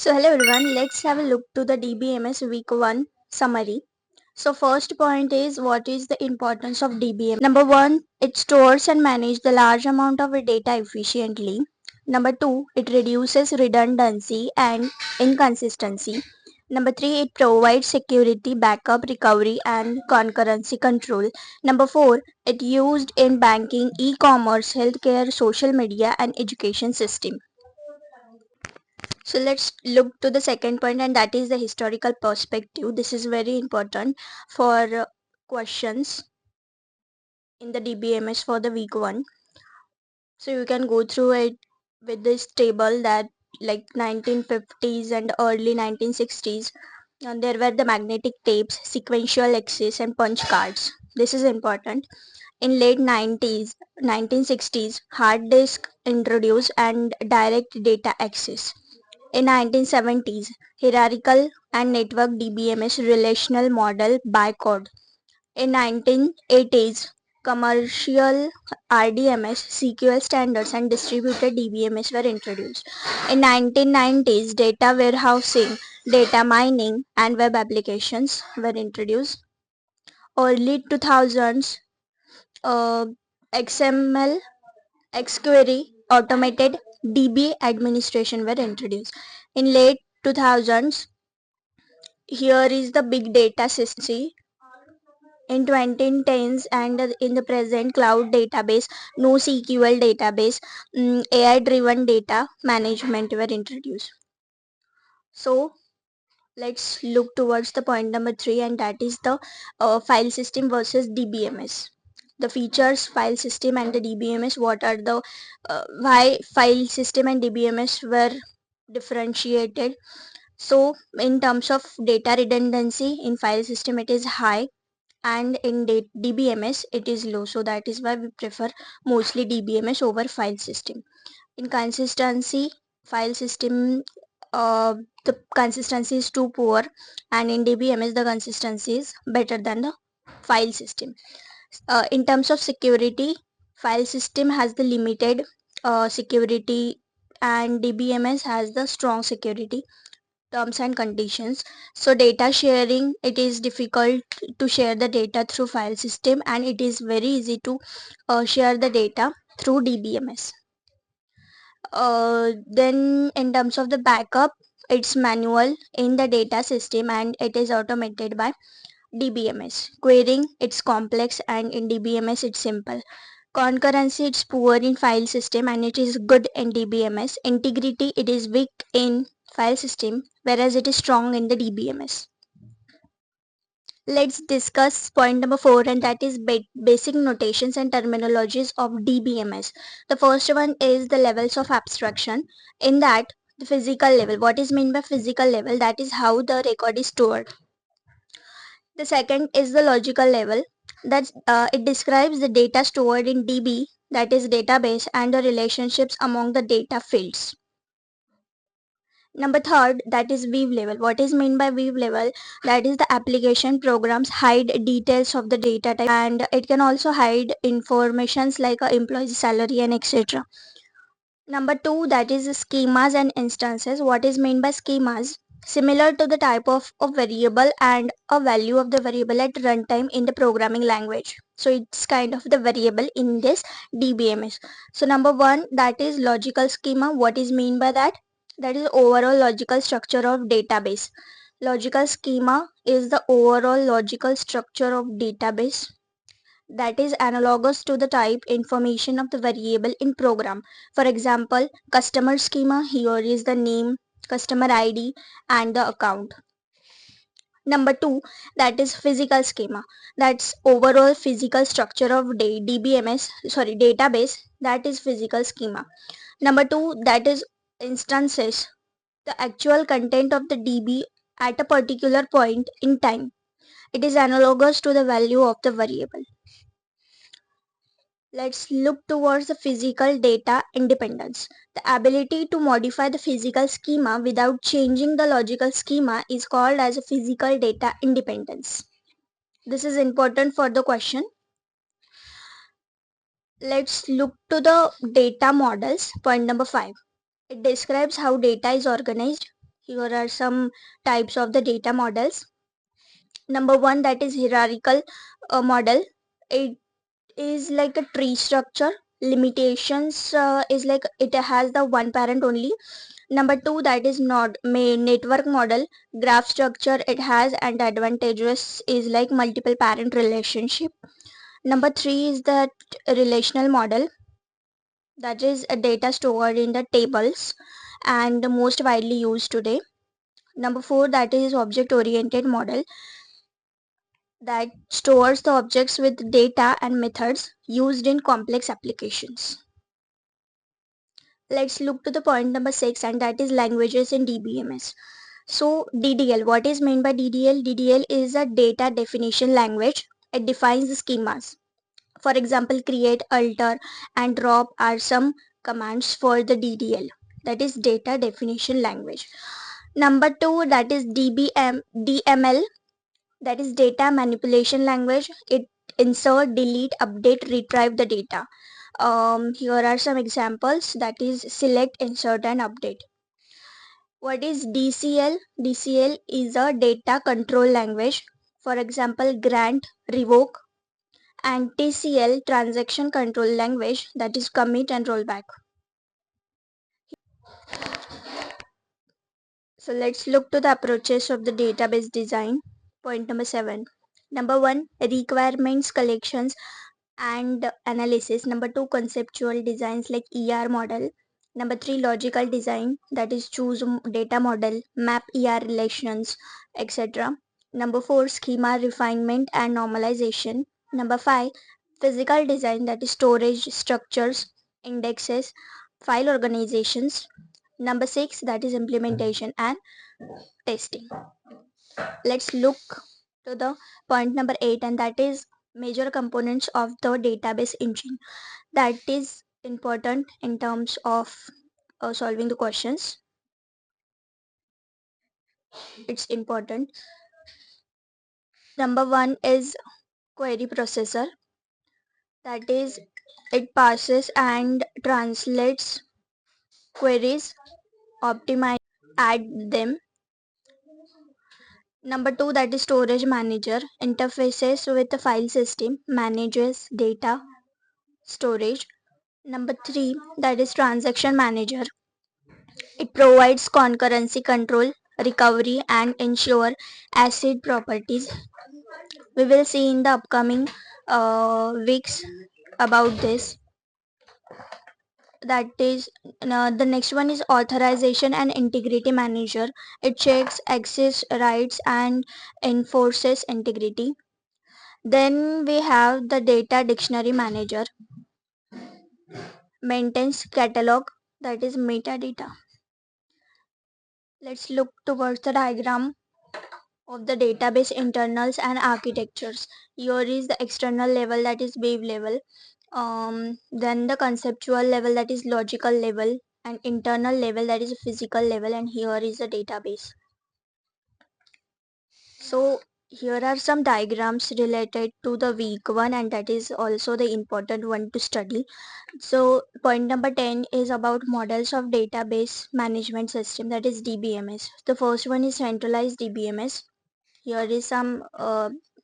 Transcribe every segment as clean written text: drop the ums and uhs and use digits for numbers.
So hello everyone, let's have a look to the DBMS week 1 summary. So first point is what is the importance of DBMS. Number 1, it stores and manages the large amount of data efficiently. Number 2, it reduces redundancy and inconsistency. Number 3, it provides security, backup, recovery and concurrency control. Number 4, it used in banking, e-commerce, healthcare, social media and education system. So let's look to the second point, and that is the historical perspective. This is very important for questions in the DBMS for the week 1. So you can go through it with this table that like 1950s and early 1960s. And there were the magnetic tapes, sequential axis and punch cards. This is important. In late 90s, 1960s, hard disk introduced and direct data access. In 1970s, hierarchical and network DBMS relational model by code. In 1980s, commercial RDMS, SQL standards and distributed DBMS were introduced. In 1990s, data warehousing, data mining and web applications were introduced. Early 2000s, uh, XML, XQuery, automated DB administration were introduced. In late 2000s, here is the big data system. In 2010s and in the present, cloud database, NoSQL database, AI driven data management were introduced. So let's look towards the point number 3, and that is the file system versus DBMS. The features, file system and the DBMS, what are the why file system and DBMS were differentiated. So in terms of data redundancy, in file system it is high and in DBMS it is low, so that is why we prefer mostly DBMS over file system. In consistency, file system, the consistency is too poor, and in DBMS the consistency is better than the file system. In terms of security, file system has the limited security and DBMS has the strong security terms and conditions. So data sharing, it is difficult to share the data through file system, and it is very easy to share the data through DBMS. Then in terms of the backup, it's manual in the data system and it is automated by DBMS. Querying, it's complex, and in DBMS it's simple. Concurrency, it's poor in file system and it is good in DBMS. Integrity, it is weak in file system whereas it is strong in the DBMS. Let's discuss point number 4, and that is basic notations and terminologies of DBMS. The first one is the levels of abstraction. In that, the physical level. What is meant by physical level? That is how the record is stored. The second is the logical level. That it describes the data stored in DB, that is database, and the relationships among the data fields. Number third, that is weave level. What is meant by weave level? That is the application programs hide details of the data type, and it can also hide informations like employee salary and etc. Number two, that is schemas and instances. What is meant by schemas? Similar to the type of a variable and a value of the variable at runtime in the programming language. So it's kind of the variable in this DBMS. So number one, that is logical schema. What is mean by that? That is overall logical structure of database. Logical schema is the overall logical structure of database that is analogous to the type information of the variable in program. For example, customer schema, here is the name, customer ID and the account. Number two, that is physical schema. That's overall physical structure of database, that is physical schema. Number two, that is instances, the actual content of the DB at a particular point in time. It is analogous to the value of the variable. Let's look towards the physical data independence. The ability to modify the physical schema without changing the logical schema is called as a physical data independence. This is important for the question. Let's look to the data models. Point number 5. It describes how data is organized. Here are some types of the data models. Number one, that is hierarchical model. It is like a tree structure. Limitations is like it has the one parent only. Number two, that is not network model. Graph structure it has, and advantages is like multiple parent relationship. Number three is that relational model, that is a data stored in the tables and most widely used today. Number four, that is object oriented model, that stores the objects with data and methods used in complex applications. Let's look to the point number 6, and that is languages in DBMS. So DDL, what is meant by DDL? DDL is a data definition language. It defines the schemas. For example, create, alter and drop are some commands for the DDL, that is data definition language. Number 2, that is DML, that is data manipulation language. It insert, delete, update, retrieve the data. Here are some examples, that is select, insert and update. What is DCL? DCL is a data control language. For example, grant, revoke. And TCL, transaction control language, that is commit and rollback. So let's look to the approaches of the database design. Point number 7. Number 1, requirements collections and analysis. Number 2, conceptual designs like ER model. Number 3, logical design, that is choose data model, map ER relations, etc. Number 4, schema refinement and normalization. Number 5, physical design, that is storage structures, indexes, file organizations. Number 6, that is implementation and testing. Let's look to the point number 8, and that is major components of the database engine, that is important in terms of solving the questions. It's important. Number 1 is query processor, that is it passes and translates queries, optimize, add them. Number 2, that is storage manager, interfaces with the file system, manages data storage. Number 3, that is transaction manager. It provides concurrency control, recovery and ensure asset properties. We will see in the upcoming weeks about this. That is the next one is authorization and integrity manager. It checks access rights and enforces integrity. Then we have the data dictionary manager, maintains catalog, that is metadata. Let's look towards the diagram of the database internals and architectures. Here is the external level, that is wave level. Then the conceptual level, that is logical level, and internal level, that is physical level, and here is the database. So here are some diagrams related to the week 1, and that is also the important one to study. So point number 10 is about models of database management system, that is DBMS. The first one is centralized DBMS. Here is some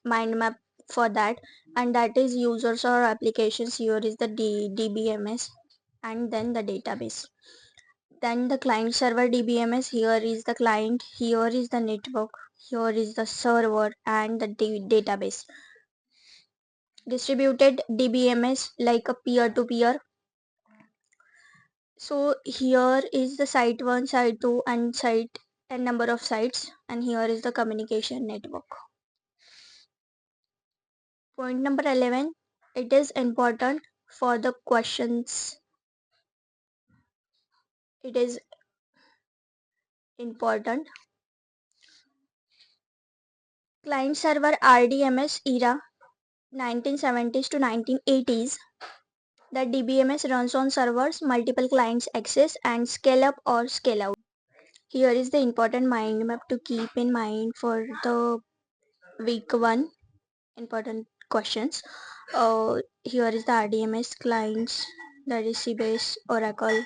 mind map for that, and that is users or applications. Here is the DBMS, and then the database. Then the client server DBMS. Here is the client, here is the network, here is the server and the database. Distributed DBMS, like a peer to peer. So here is the site 1, site 2 and site and number of sites, and here is the communication network. Point number 11, it is important for the questions. It is important. Client server RDMS era, 1970s to 1980s. The DBMS runs on servers, multiple clients access and scale up or scale out. Here is the important mind map to keep in mind for the week 1 important questions. Here is the RDMS clients, that is Cbase, Oracle,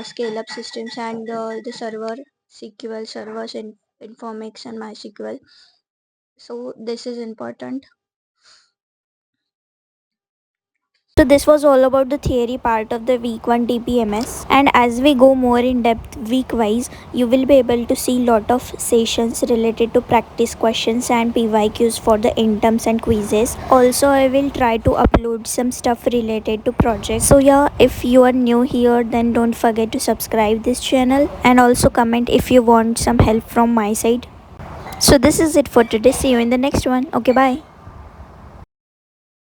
scale up systems, and the server SQL servers in Informix and MySQL. So this is important. So this was all about the theory part of the week 1 DBMS, and as we go more in depth week wise, you will be able to see lot of sessions related to practice questions and PYQs for the interns and quizzes. Also I will try to upload some stuff related to projects. So yeah, if you are new here, then don't forget to subscribe this channel and also comment if you want some help from my side. So this is it for today. See you in the next one. Okay, bye.